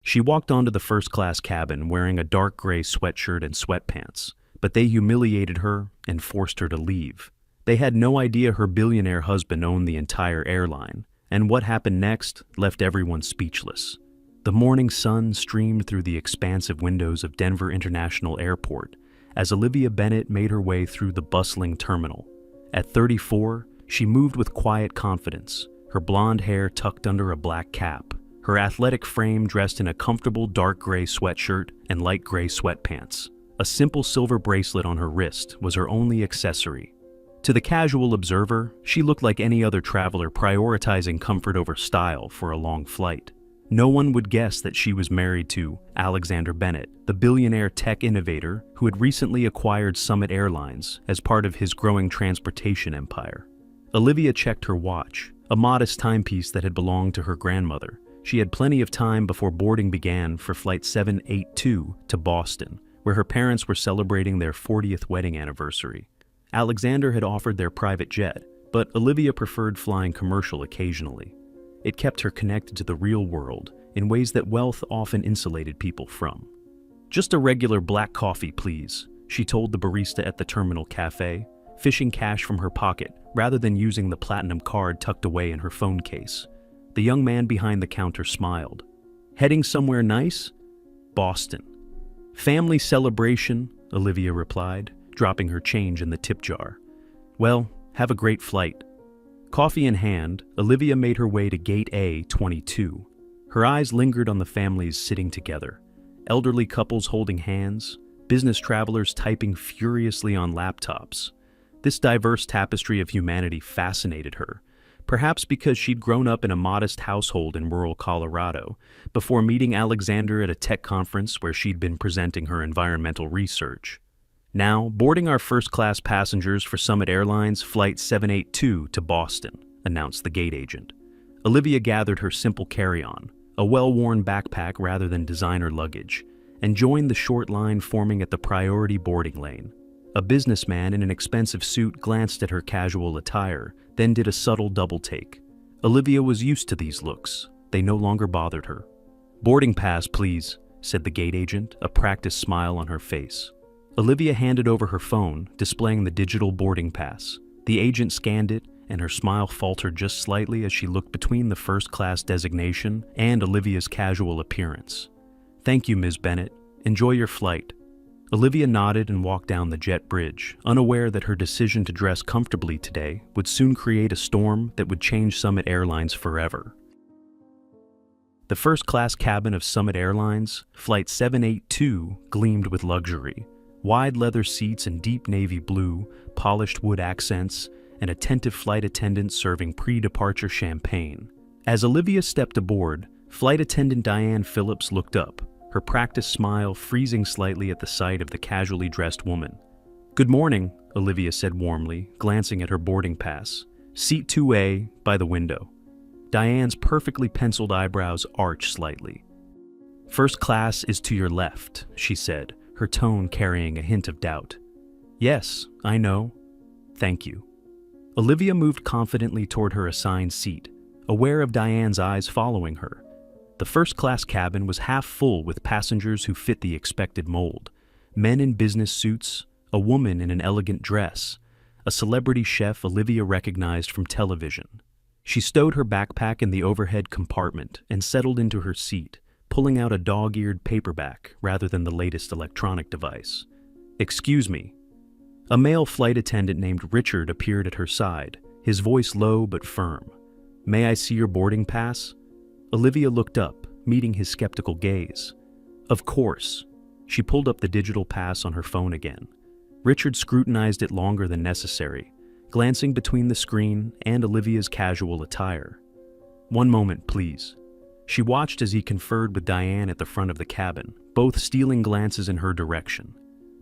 She walked onto the first-class cabin wearing a dark gray sweatshirt and sweatpants, but they humiliated her and forced her to leave. They had no idea her billionaire husband owned the entire airline, and what happened next left everyone speechless. The morning sun streamed through the expansive windows of Denver International Airport as Olivia Bennet made her way through the bustling terminal. At 34, she moved with quiet confidence, her blonde hair tucked under a black cap, her athletic frame dressed in a comfortable dark gray sweatshirt and light gray sweatpants. A simple silver bracelet on her wrist was her only accessory. To the casual observer, she looked like any other traveler prioritizing comfort over style for a long flight. No one would guess that she was married to Alexander Bennet, the billionaire tech innovator who had recently acquired Summit Airlines as part of his growing transportation empire. Olivia checked her watch, a modest timepiece that had belonged to her grandmother. She had plenty of time before boarding began for Flight 782 to Boston, where her parents were celebrating their 40th wedding anniversary. Alexander had offered their private jet, but Olivia preferred flying commercial occasionally. It kept her connected to the real world in ways that wealth often insulated people from. "Just a regular black coffee, please," she told the barista at the terminal cafe, fishing cash from her pocket rather than using the platinum card tucked away in her phone case. The young man behind the counter smiled. "Heading somewhere nice?" "Boston." "Family celebration," Olivia replied, dropping her change in the tip jar. "Well, have a great flight." Coffee in hand, Olivia made her way to Gate A22. Her eyes lingered on the families sitting together. Elderly couples holding hands, business travelers typing furiously on laptops. This diverse tapestry of humanity fascinated her, perhaps because she'd grown up in a modest household in rural Colorado, before meeting Alexander at a tech conference where she'd been presenting her environmental research. "Now, boarding our first-class passengers for Summit Airlines Flight 782 to Boston," announced the gate agent. Olivia gathered her simple carry-on, a well-worn backpack rather than designer luggage, and joined the short line forming at the priority boarding lane. A businessman in an expensive suit glanced at her casual attire, then did a subtle double-take. Olivia was used to these looks. They no longer bothered her. "Boarding pass, please," said the gate agent, a practiced smile on her face. Olivia handed over her phone, displaying the digital boarding pass. The agent scanned it, and her smile faltered just slightly as she looked between the first-class designation and Olivia's casual appearance. "Thank you, Ms. Bennet. Enjoy your flight." Olivia nodded and walked down the jet bridge, unaware that her decision to dress comfortably today would soon create a storm that would change Summit Airlines forever. The first-class cabin of Summit Airlines, Flight 782, gleamed with luxury. Wide leather seats in deep navy blue, polished wood accents, and attentive flight attendants serving pre-departure champagne. As Olivia stepped aboard, flight attendant Diane Phillips looked up, her practiced smile freezing slightly at the sight of the casually dressed woman. "Good morning," Olivia said warmly, glancing at her boarding pass. "Seat 2A, by the window." Diane's perfectly penciled eyebrows arched slightly. "First class is to your left," she said, her tone carrying a hint of doubt. "Yes, I know. Thank you." Olivia moved confidently toward her assigned seat, aware of Diane's eyes following her. The first-class cabin was half full with passengers who fit the expected mold. Men in business suits, a woman in an elegant dress, a celebrity chef Olivia recognized from television. She stowed her backpack in the overhead compartment and settled into her seat, pulling out a dog-eared paperback rather than the latest electronic device. "Excuse me." A male flight attendant named Richard appeared at her side, his voice low but firm. "May I see your boarding pass?" Olivia looked up, meeting his skeptical gaze. "Of course." She pulled up the digital pass on her phone again. Richard scrutinized it longer than necessary, glancing between the screen and Olivia's casual attire. "One moment, please." She watched as he conferred with Diane at the front of the cabin, both stealing glances in her direction.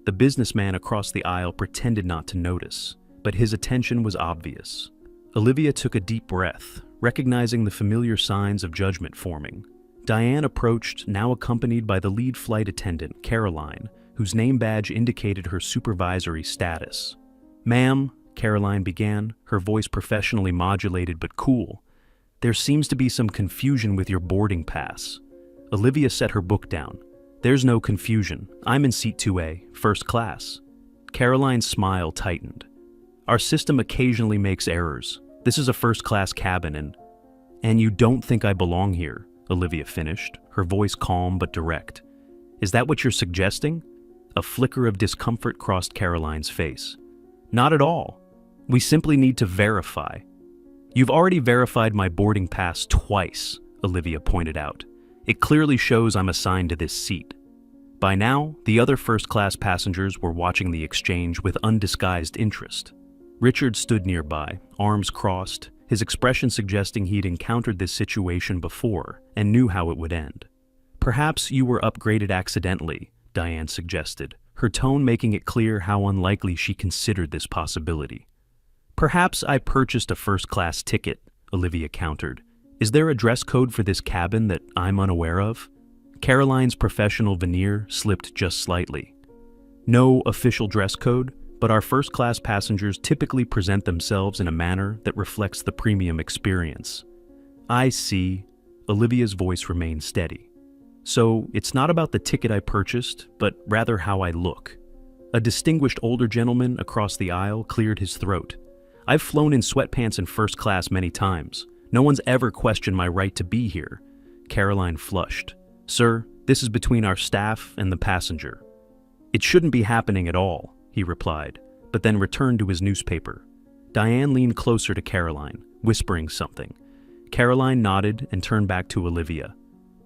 The businessman across the aisle pretended not to notice, but his attention was obvious. Olivia took a deep breath, recognizing the familiar signs of judgment forming. Diane approached, now accompanied by the lead flight attendant, Caroline, whose name badge indicated her supervisory status. "Ma'am," Caroline began, her voice professionally modulated but cool, "there seems to be some confusion with your boarding pass." Olivia set her book down. There's no confusion. I'm in seat 2A, first class. Caroline's smile tightened. Our system occasionally makes errors. This is a first-class cabin and you don't think I belong here, Olivia finished, her voice calm but direct. Is that what you're suggesting? A flicker of discomfort crossed Caroline's face. Not at all. We simply need to verify. You've already verified my boarding pass twice, Olivia pointed out. It clearly shows I'm assigned to this seat. By now, the other first-class passengers were watching the exchange with undisguised interest. Richard stood nearby, arms crossed, his expression suggesting he'd encountered this situation before and knew how it would end. Perhaps you were upgraded accidentally, Diane suggested, her tone making it clear how unlikely she considered this possibility. Perhaps I purchased a first-class ticket, Olivia countered. Is there a dress code for this cabin that I'm unaware of? Caroline's professional veneer slipped just slightly. No official dress code, but our first-class passengers typically present themselves in a manner that reflects the premium experience. I see. Olivia's voice remained steady. So, it's not about the ticket I purchased, but rather how I look. A distinguished older gentleman across the aisle cleared his throat. I've flown in sweatpants in first class many times. No one's ever questioned my right to be here. Caroline flushed. Sir, this is between our staff and the passenger. It shouldn't be happening at all, he replied, but then returned to his newspaper. Diane leaned closer to Caroline, whispering something. Caroline nodded and turned back to Olivia.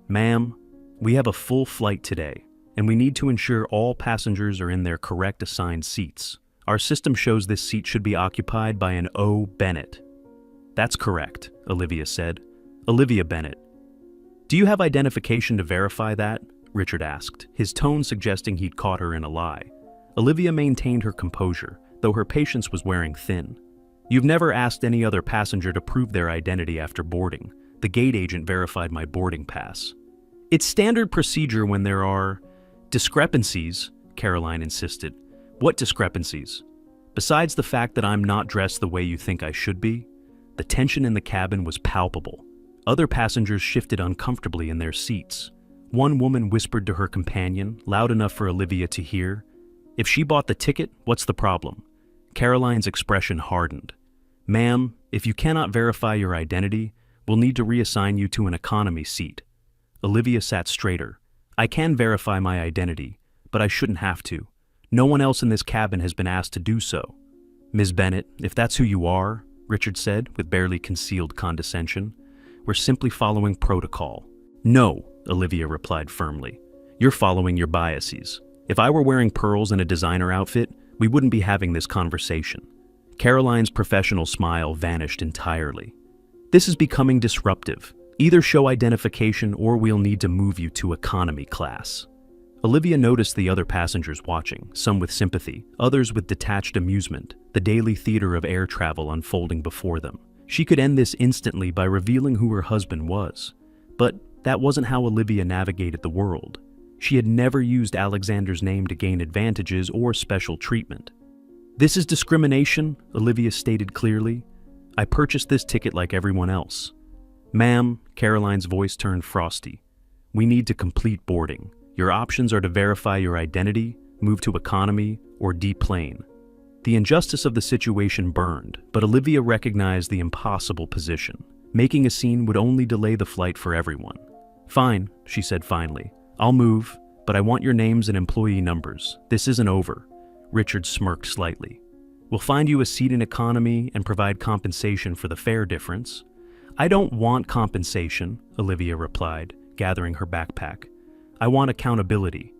Ma'am, we have a full flight today, and we need to ensure all passengers are in their correct assigned seats. Our system shows this seat should be occupied by an O. Bennett. That's correct, Olivia said. Olivia Bennett. Do you have identification to verify that? Richard asked, his tone suggesting he'd caught her in a lie. Olivia maintained her composure, though her patience was wearing thin. You've never asked any other passenger to prove their identity after boarding. The gate agent verified my boarding pass. It's standard procedure when there are discrepancies, Caroline insisted. What discrepancies? Besides the fact that I'm not dressed the way you think I should be, the tension in the cabin was palpable. Other passengers shifted uncomfortably in their seats. One woman whispered to her companion, loud enough for Olivia to hear, "If she bought the ticket, what's the problem?" Caroline's expression hardened. "Ma'am, if you cannot verify your identity, we'll need to reassign you to an economy seat." Olivia sat straighter. "I can verify my identity, but I shouldn't have to. No one else in this cabin has been asked to do so." "Ms. Bennett, if that's who you are," Richard said with barely concealed condescension, "we're simply following protocol." "No," Olivia replied firmly. "You're following your biases. If I were wearing pearls and a designer outfit, we wouldn't be having this conversation." Caroline's professional smile vanished entirely. "This is becoming disruptive. Either show identification or we'll need to move you to economy class." Olivia noticed the other passengers watching, some with sympathy, others with detached amusement, the daily theater of air travel unfolding before them. She could end this instantly by revealing who her husband was. But that wasn't how Olivia navigated the world. She had never used Alexander's name to gain advantages or special treatment. "This is discrimination," Olivia stated clearly. "I purchased this ticket like everyone else." "Ma'am," Caroline's voice turned frosty. "We need to complete boarding. Your options are to verify your identity, move to economy, or deplane." The injustice of the situation burned, but Olivia recognized the impossible position. Making a scene would only delay the flight for everyone. "Fine," she said finally. "I'll move, but I want your names and employee numbers. This isn't over." Richard smirked slightly. "We'll find you a seat in economy and provide compensation for the fare difference." "I don't want compensation," Olivia replied, gathering her backpack. "I want accountability."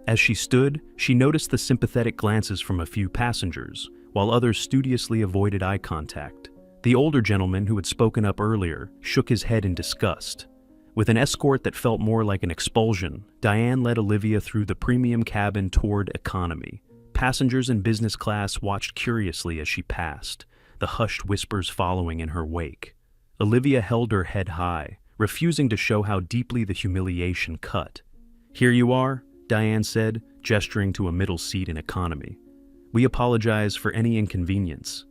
As she stood, she noticed the sympathetic glances from a few passengers, while others studiously avoided eye contact. The older gentleman who had spoken up earlier shook his head in disgust. With an escort that felt more like an expulsion, Diane led Olivia through the premium cabin toward economy. Passengers in business class watched curiously as she passed, the hushed whispers following in her wake. Olivia held her head high, refusing to show how deeply the humiliation cut. "Here you are," Diane said, gesturing to a middle seat in economy. "We apologize for any inconvenience."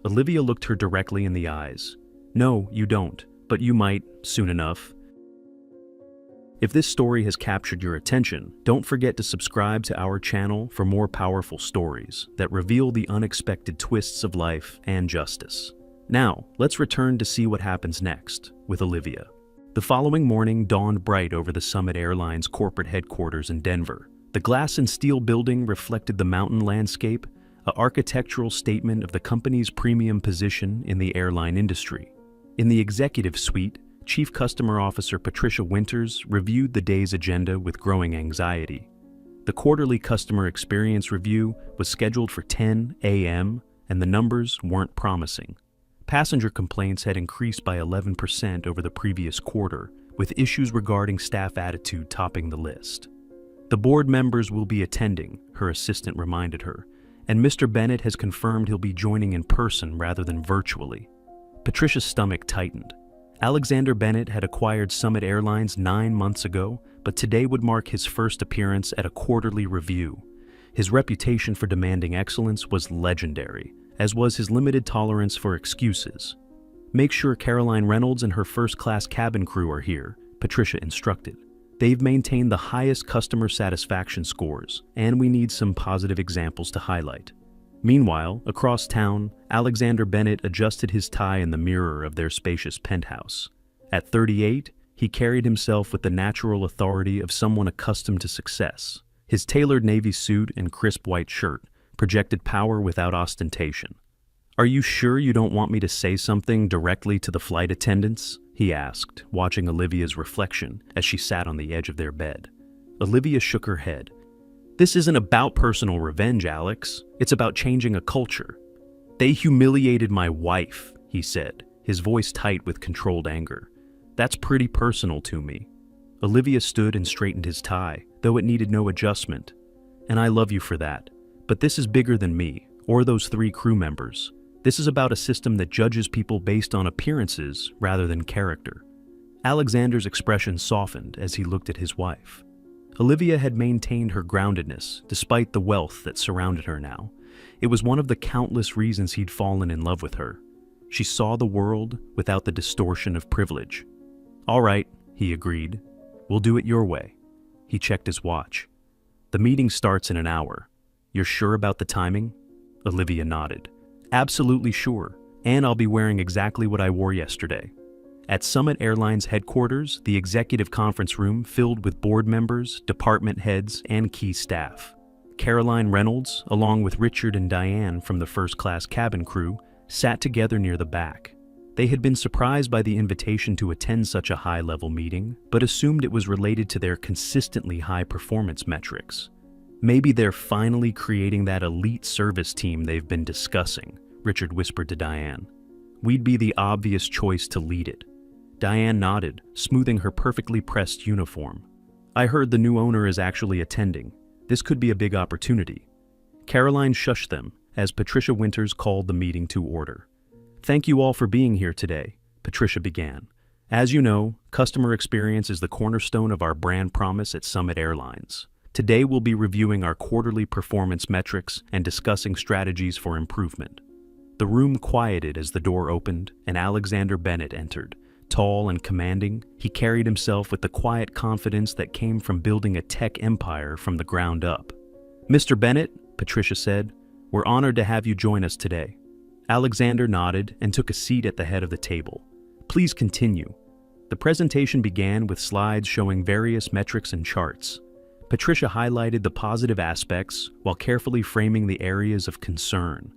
Olivia looked her directly in the eyes. "No, you don't, but you might, soon enough." If this story has captured your attention, don't forget to subscribe to our channel for more powerful stories that reveal the unexpected twists of life and justice. Now, let's return to see what happens next with Olivia. The following morning dawned bright over the Summit Airlines corporate headquarters in Denver. The glass and steel building reflected the mountain landscape, an architectural statement of the company's premium position in the airline industry. In the executive suite, Chief Customer Officer Patricia Winters reviewed the day's agenda with growing anxiety. The quarterly customer experience review was scheduled for 10 a.m., and the numbers weren't promising. Passenger complaints had increased by 11% over the previous quarter, with issues regarding staff attitude topping the list. The board members will be attending, her assistant reminded her, and Mr. Bennett has confirmed he'll be joining in person rather than virtually. Patricia's stomach tightened. Alexander Bennett had acquired Summit Airlines 9 months ago, but today would mark his first appearance at a quarterly review. His reputation for demanding excellence was legendary, as was his limited tolerance for excuses. Make sure Caroline Reynolds and her first-class cabin crew are here, Patricia instructed. They've maintained the highest customer satisfaction scores, and we need some positive examples to highlight. Meanwhile, across town, Alexander Bennett adjusted his tie in the mirror of their spacious penthouse. At 38, he carried himself with the natural authority of someone accustomed to success. His tailored navy suit and crisp white shirt projected power without ostentation. "Are you sure you don't want me to say something directly to the flight attendants?" he asked, watching Olivia's reflection as she sat on the edge of their bed. Olivia shook her head. "This isn't about personal revenge, Alex. It's about changing a culture." "They humiliated my wife," he said, his voice tight with controlled anger. "That's pretty personal to me." Olivia stood and straightened his tie, though it needed no adjustment. "And I love you for that. But this is bigger than me, or those 3 crew members. This is about a system that judges people based on appearances rather than character." Alexander's expression softened as he looked at his wife. Olivia had maintained her groundedness despite the wealth that surrounded her now. It was one of the countless reasons he'd fallen in love with her. She saw the world without the distortion of privilege. "All right," he agreed. "We'll do it your way." He checked his watch. "The meeting starts in an hour. You're sure about the timing?" Olivia nodded. "Absolutely sure, and I'll be wearing exactly what I wore yesterday." At Summit Airlines headquarters, the executive conference room filled with board members, department heads, and key staff. Caroline Reynolds, along with Richard and Diane from the first-class cabin crew, sat together near the back. They had been surprised by the invitation to attend such a high-level meeting, but assumed it was related to their consistently high performance metrics. "Maybe they're finally creating that elite service team they've been discussing," Richard whispered to Diane. "We'd be the obvious choice to lead it." Diane nodded, smoothing her perfectly pressed uniform. "I heard the new owner is actually attending. This could be a big opportunity." Caroline shushed them as Patricia Winters called the meeting to order. "Thank you all for being here today," Patricia began. "As you know, customer experience is the cornerstone of our brand promise at Summit Airlines. Today we'll be reviewing our quarterly performance metrics and discussing strategies for improvement." The room quieted as the door opened and Alexander Bennett entered. Tall and commanding, he carried himself with the quiet confidence that came from building a tech empire from the ground up. "Mr. Bennett," Patricia said, "we're honored to have you join us today." Alexander nodded and took a seat at the head of the table. "Please continue." The presentation began with slides showing various metrics and charts. Patricia highlighted the positive aspects while carefully framing the areas of concern.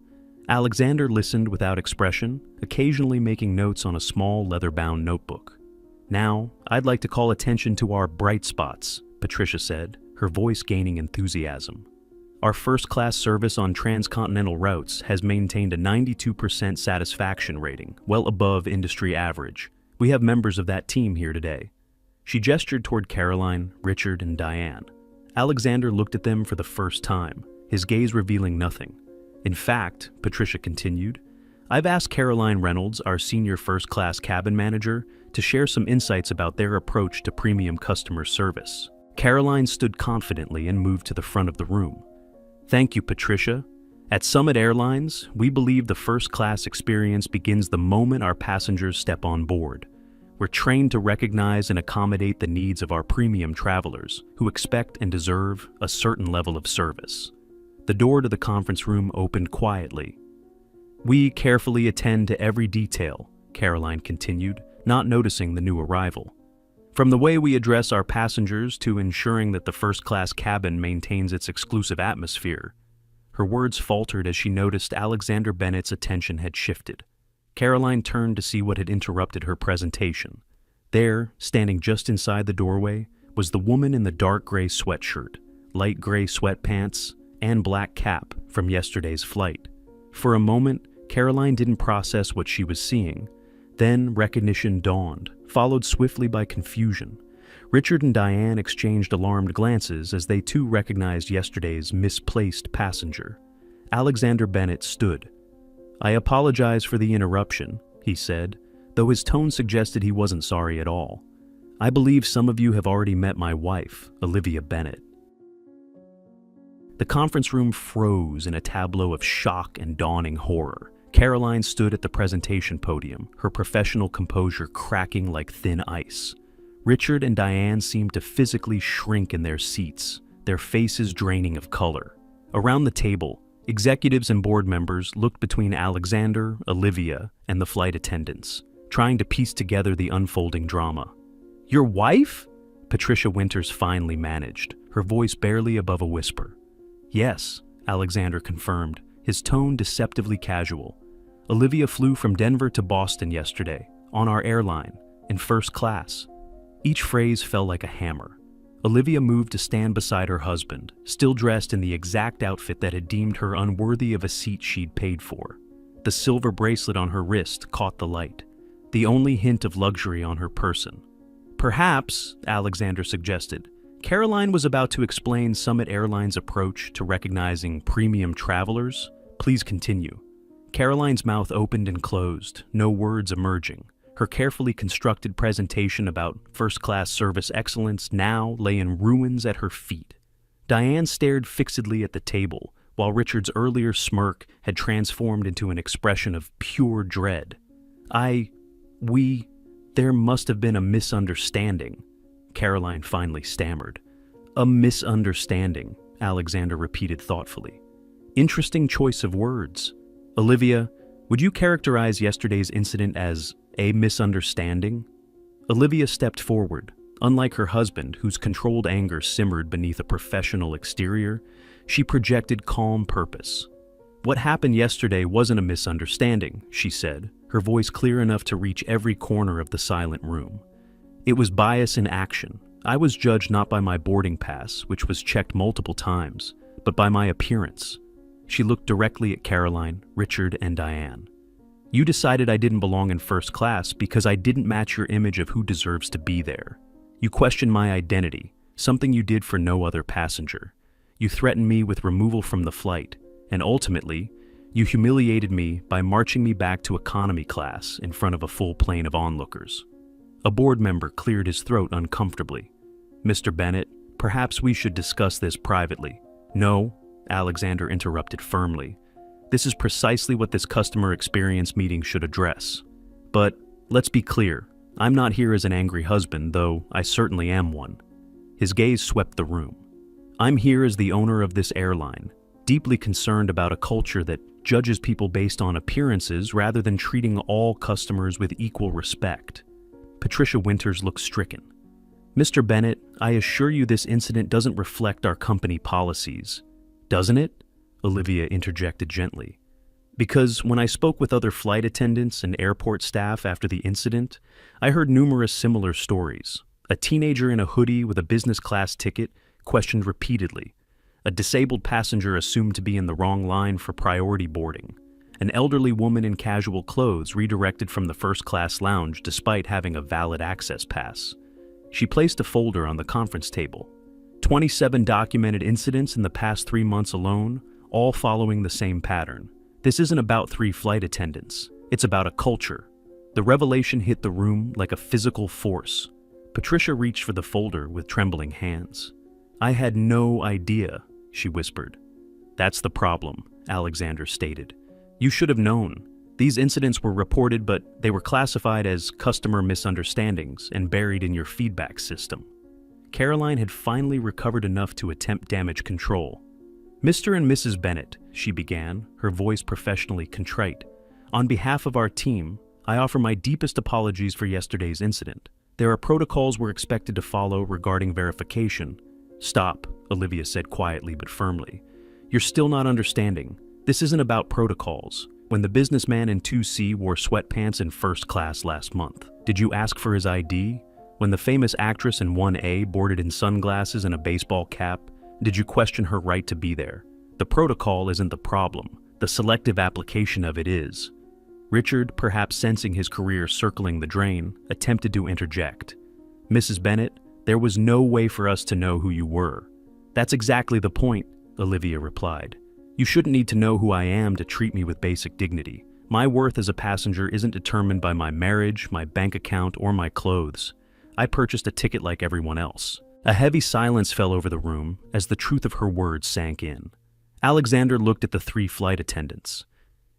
Alexander listened without expression, occasionally making notes on a small leather-bound notebook. "Now, I'd like to call attention to our bright spots," Patricia said, her voice gaining enthusiasm. "Our first-class service on transcontinental routes has maintained a 92% satisfaction rating, well above industry average. We have members of that team here today." She gestured toward Caroline, Richard, and Diane. Alexander looked at them for the first time, his gaze revealing nothing. "In fact," Patricia continued, "I've asked Caroline Reynolds, our senior first-class cabin manager, to share some insights about their approach to premium customer service." Caroline stood confidently and moved to the front of the room. "Thank you, Patricia. At Summit Airlines, we believe the first-class experience begins the moment our passengers step on board. We're trained to recognize and accommodate the needs of our premium travelers who expect and deserve a certain level of service. The door to the conference room opened quietly. We carefully attend to every detail, Caroline continued, not noticing the new arrival. From the way we address our passengers to ensuring that the first-class cabin maintains its exclusive atmosphere. Her words faltered as she noticed Alexander Bennett's attention had shifted. Caroline turned to see what had interrupted her presentation. There, standing just inside the doorway, was the woman in the dark gray sweatshirt, light gray sweatpants, and black cap from yesterday's flight. For a moment, Caroline didn't process what she was seeing. Then recognition dawned, followed swiftly by confusion. Richard and Diane exchanged alarmed glances as they too recognized yesterday's misplaced passenger. Alexander Bennett stood. "I apologize for the interruption," he said, though his tone suggested he wasn't sorry at all. "I believe some of you have already met my wife, Olivia Bennett." The conference room froze in a tableau of shock and dawning horror. Caroline stood at the presentation podium, her professional composure cracking like thin ice. Richard and Diane seemed to physically shrink in their seats, their faces draining of color. Around the table, executives and board members looked between Alexander, Olivia, and the flight attendants, trying to piece together the unfolding drama. "Your wife?" Patricia Winters finally managed, her voice barely above a whisper. "Yes," Alexander confirmed, his tone deceptively casual. "Olivia flew from Denver to Boston yesterday, on our airline, in first class." Each phrase fell like a hammer. Olivia moved to stand beside her husband, still dressed in the exact outfit that had deemed her unworthy of a seat she'd paid for. The silver bracelet on her wrist caught the light, the only hint of luxury on her person. "Perhaps," Alexander suggested, Caroline was about to explain Summit Airlines' approach to recognizing premium travelers. "Please continue." Caroline's mouth opened and closed, no words emerging. Her carefully constructed presentation about first-class service excellence now lay in ruins at her feet. Diane stared fixedly at the table, while Richard's earlier smirk had transformed into an expression of pure dread. There must have been a misunderstanding," Caroline finally stammered. "A misunderstanding," Alexander repeated thoughtfully. "Interesting choice of words. Olivia, would you characterize yesterday's incident as a misunderstanding?" Olivia stepped forward. Unlike her husband, whose controlled anger simmered beneath a professional exterior, she projected calm purpose. "What happened yesterday wasn't a misunderstanding," she said, her voice clear enough to reach every corner of the silent room. "It was bias in action. I was judged not by my boarding pass, which was checked multiple times, but by my appearance." She looked directly at Caroline, Richard, and Diane. "You decided I didn't belong in first class because I didn't match your image of who deserves to be there. You questioned my identity, something you did for no other passenger. You threatened me with removal from the flight, and ultimately, you humiliated me by marching me back to economy class in front of a full plane of onlookers." A board member cleared his throat uncomfortably. "Mr. Bennett, perhaps we should discuss this privately." "No," Alexander interrupted firmly. "This is precisely what this customer experience meeting should address. But let's be clear, I'm not here as an angry husband, though I certainly am one." His gaze swept the room. "I'm here as the owner of this airline, deeply concerned about a culture that judges people based on appearances rather than treating all customers with equal respect." Patricia Winters looked stricken. "Mr. Bennett, I assure you this incident doesn't reflect our company policies." "Doesn't it?" Olivia interjected gently. "Because when I spoke with other flight attendants and airport staff after the incident, I heard numerous similar stories. A teenager in a hoodie with a business class ticket questioned repeatedly. A disabled passenger assumed to be in the wrong line for priority boarding. An elderly woman in casual clothes redirected from the first-class lounge despite having a valid access pass." She placed a folder on the conference table. 27 documented incidents in the past 3 months alone, all following the same pattern. This isn't about 3 flight attendants. It's about a culture. The revelation hit the room like a physical force. Patricia reached for the folder with trembling hands. "I had no idea," she whispered. "That's the problem," Alexander stated. "You should have known. These incidents were reported, but they were classified as customer misunderstandings and buried in your feedback system. Caroline had finally recovered enough to attempt damage control. "Mr. and Mrs. Bennett," she began, her voice professionally contrite. "On behalf of our team, I offer my deepest apologies for yesterday's incident. There are protocols we're expected to follow regarding verification." "Stop," Olivia said quietly but firmly. "You're still not understanding. This isn't about protocols. When the businessman in 2C wore sweatpants in first class last month, did you ask for his ID? When the famous actress in 1A boarded in sunglasses and a baseball cap, did you question her right to be there? The protocol isn't the problem. The selective application of it is." Richard, perhaps sensing his career circling the drain, attempted to interject. "Mrs. Bennett, there was no way for us to know who you were." "That's exactly the point," Olivia replied. "You shouldn't need to know who I am to treat me with basic dignity. My worth as a passenger isn't determined by my marriage, my bank account, or my clothes. I purchased a ticket like everyone else." A heavy silence fell over the room as the truth of her words sank in. Alexander looked at the 3 flight attendants.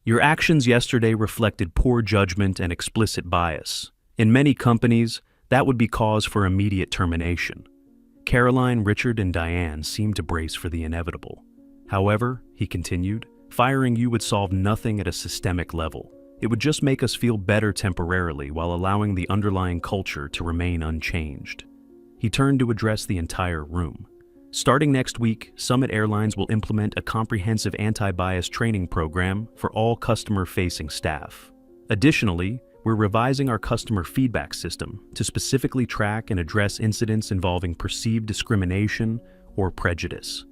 "Your actions yesterday reflected poor judgment and explicit bias. In many companies, that would be cause for immediate termination." Caroline, Richard, and Diane seemed to brace for the inevitable. "However," he continued, "firing you would solve nothing at a systemic level. It would just make us feel better temporarily while allowing the underlying culture to remain unchanged." He turned to address the entire room. "Starting next week, Summit Airlines will implement a comprehensive anti-bias training program for all customer-facing staff. Additionally, we're revising our customer feedback system to specifically track and address incidents involving perceived discrimination or prejudice."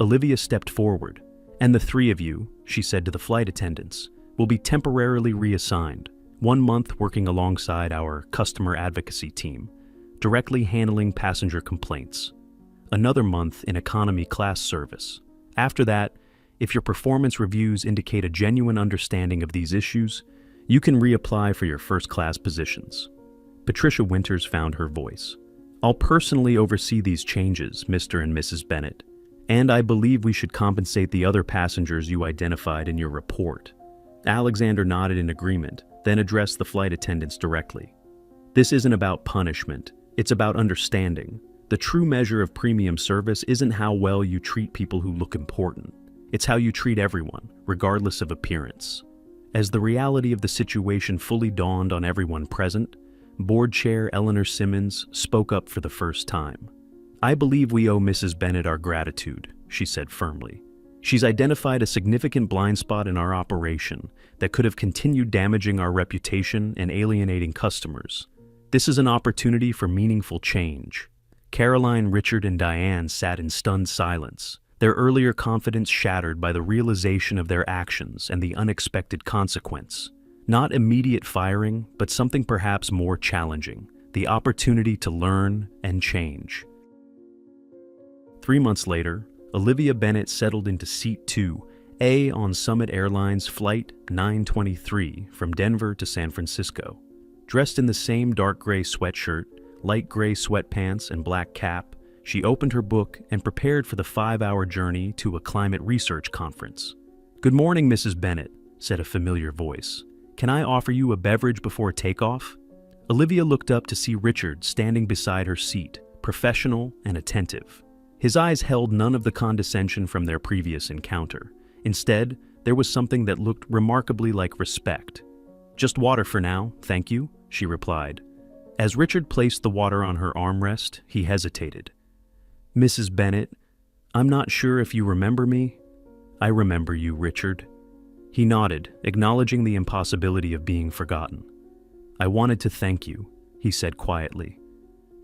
Olivia stepped forward. "And the 3 of you," she said to the flight attendants, "will be temporarily reassigned, 1 month working alongside our customer advocacy team, directly handling passenger complaints. Another month in economy class service. After that, if your performance reviews indicate a genuine understanding of these issues, you can reapply for your first-class positions." Patricia Winters found her voice. "I'll personally oversee these changes, Mr. and Mrs. Bennett. And I believe we should compensate the other passengers you identified in your report." Alexander nodded in agreement, then addressed the flight attendants directly. "This isn't about punishment, it's about understanding. The true measure of premium service isn't how well you treat people who look important. It's how you treat everyone, regardless of appearance." As the reality of the situation fully dawned on everyone present, Board Chair Eleanor Simmons spoke up for the first time. "I believe we owe Mrs. Bennett our gratitude," she said firmly. "She's identified a significant blind spot in our operation that could have continued damaging our reputation and alienating customers. This is an opportunity for meaningful change." Caroline, Richard, and Diane sat in stunned silence, their earlier confidence shattered by the realization of their actions and the unexpected consequence. Not immediate firing, but something perhaps more challenging, the opportunity to learn and change. 3 months later, Olivia Bennett settled into Seat 2A on Summit Airlines Flight 923 from Denver to San Francisco. Dressed in the same dark gray sweatshirt, light gray sweatpants, and black cap, she opened her book and prepared for the 5-hour journey to a climate research conference. "Good morning, Mrs. Bennett," said a familiar voice. "Can I offer you a beverage before takeoff?" Olivia looked up to see Richard standing beside her seat, professional and attentive. His eyes held none of the condescension from their previous encounter. Instead, there was something that looked remarkably like respect. "Just water for now, thank you," she replied. As Richard placed the water on her armrest, he hesitated. "Mrs. Bennett, I'm not sure if you remember me." "I remember you, Richard." He nodded, acknowledging the impossibility of being forgotten. "I wanted to thank you," he said quietly.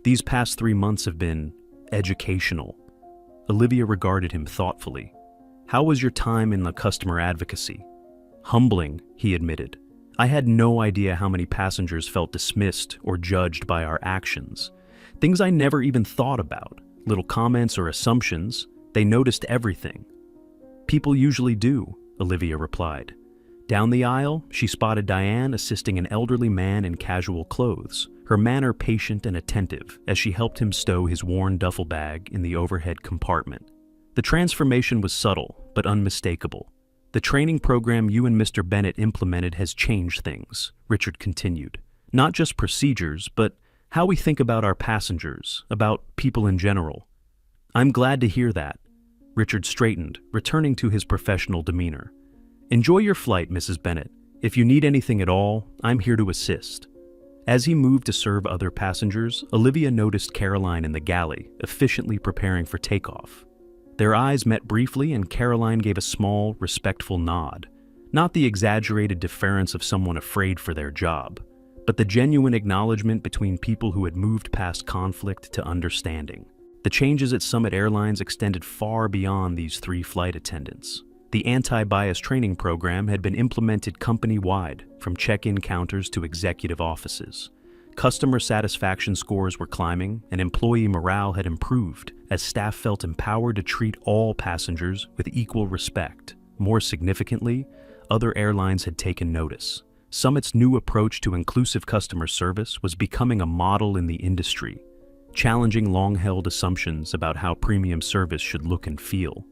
"These past 3 months have been educational." Olivia regarded him thoughtfully. "How was your time in the customer advocacy?" "Humbling," he admitted. "I had no idea how many passengers felt dismissed or judged by our actions. Things I never even thought about, little comments or assumptions, they noticed everything." "People usually do," Olivia replied. Down the aisle, she spotted Diane assisting an elderly man in casual clothes, her manner patient and attentive as she helped him stow his worn duffel bag in the overhead compartment. The transformation was subtle but unmistakable. The training program you and Mr. Bennett implemented has changed things, Richard continued. Not just procedures, but how we think about our passengers, about people in general. I'm glad to hear that. Richard straightened, returning to his professional demeanor. Enjoy your flight, Mrs. Bennett. If you need anything at all, I'm here to assist. As he moved to serve other passengers, Olivia noticed Caroline in the galley, efficiently preparing for takeoff. Their eyes met briefly and Caroline gave a small, respectful nod. Not the exaggerated deference of someone afraid for their job, but the genuine acknowledgement between people who had moved past conflict to understanding. The changes at Summit Airlines extended far beyond these 3 flight attendants. The anti-bias training program had been implemented company-wide, from check-in counters to executive offices. Customer satisfaction scores were climbing, and employee morale had improved as staff felt empowered to treat all passengers with equal respect. More significantly, other airlines had taken notice. Summit's new approach to inclusive customer service was becoming a model in the industry, challenging long-held assumptions about how premium service should look and feel.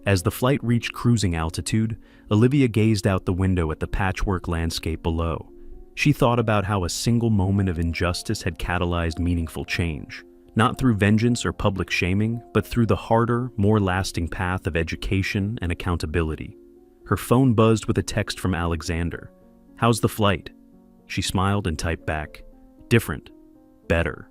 As the flight reached cruising altitude, Olivia gazed out the window at the patchwork landscape below. She thought about how a single moment of injustice had catalyzed meaningful change, not through vengeance or public shaming, but through the harder, more lasting path of education and accountability. Her phone buzzed with a text from Alexander. "How's the flight?" She smiled and typed back, "Different. Better."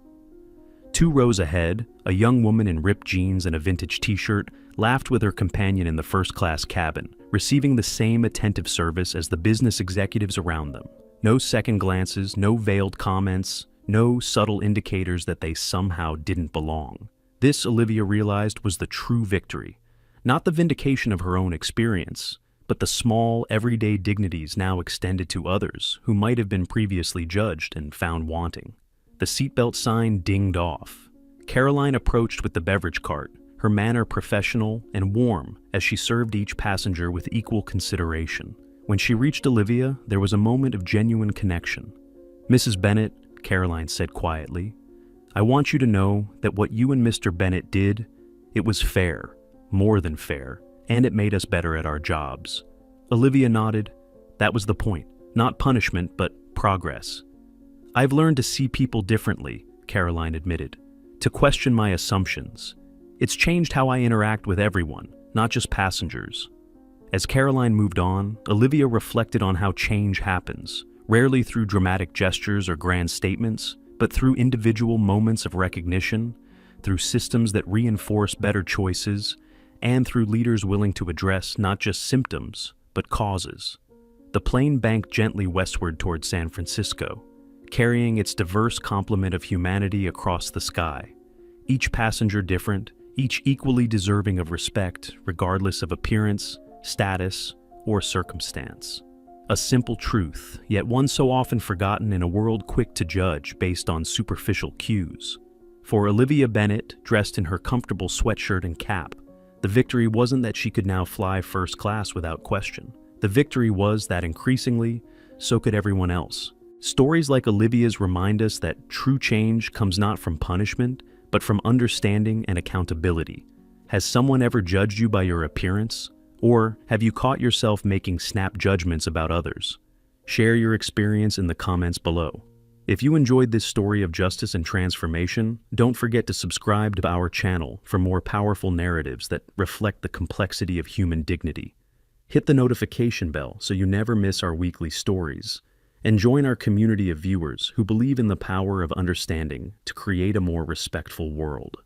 2 rows ahead, a young woman in ripped jeans and a vintage t-shirt laughed with her companion in the first-class cabin, receiving the same attentive service as the business executives around them. No second glances, no veiled comments, no subtle indicators that they somehow didn't belong. This, Olivia realized, was the true victory. Not the vindication of her own experience, but the small, everyday dignities now extended to others who might have been previously judged and found wanting. The seatbelt sign dinged off. Caroline approached with the beverage cart, her manner professional and warm as she served each passenger with equal consideration. When she reached Olivia, there was a moment of genuine connection. "Mrs. Bennett," Caroline said quietly, "I want you to know that what you and Mr. Bennett did, it was fair, more than fair, and it made us better at our jobs." Olivia nodded. That was the point. Not punishment, but progress. "I've learned to see people differently," Caroline admitted, "to question my assumptions. It's changed how I interact with everyone, not just passengers." As Caroline moved on, Olivia reflected on how change happens, rarely through dramatic gestures or grand statements, but through individual moments of recognition, through systems that reinforce better choices, and through leaders willing to address not just symptoms, but causes. The plane banked gently westward toward San Francisco, carrying its diverse complement of humanity across the sky. Each passenger different, each equally deserving of respect, regardless of appearance, status, or circumstance. A simple truth, yet one so often forgotten in a world quick to judge based on superficial cues. For Olivia Bennett, dressed in her comfortable sweatshirt and cap, the victory wasn't that she could now fly first class without question. The victory was that increasingly, so could everyone else. Stories like Olivia's remind us that true change comes not from punishment, but from understanding and accountability. Has someone ever judged you by your appearance? Or have you caught yourself making snap judgments about others? Share your experience in the comments below. If you enjoyed this story of justice and transformation, don't forget to subscribe to our channel for more powerful narratives that reflect the complexity of human dignity. Hit the notification bell so you never miss our weekly stories. And join our community of viewers who believe in the power of understanding to create a more respectful world.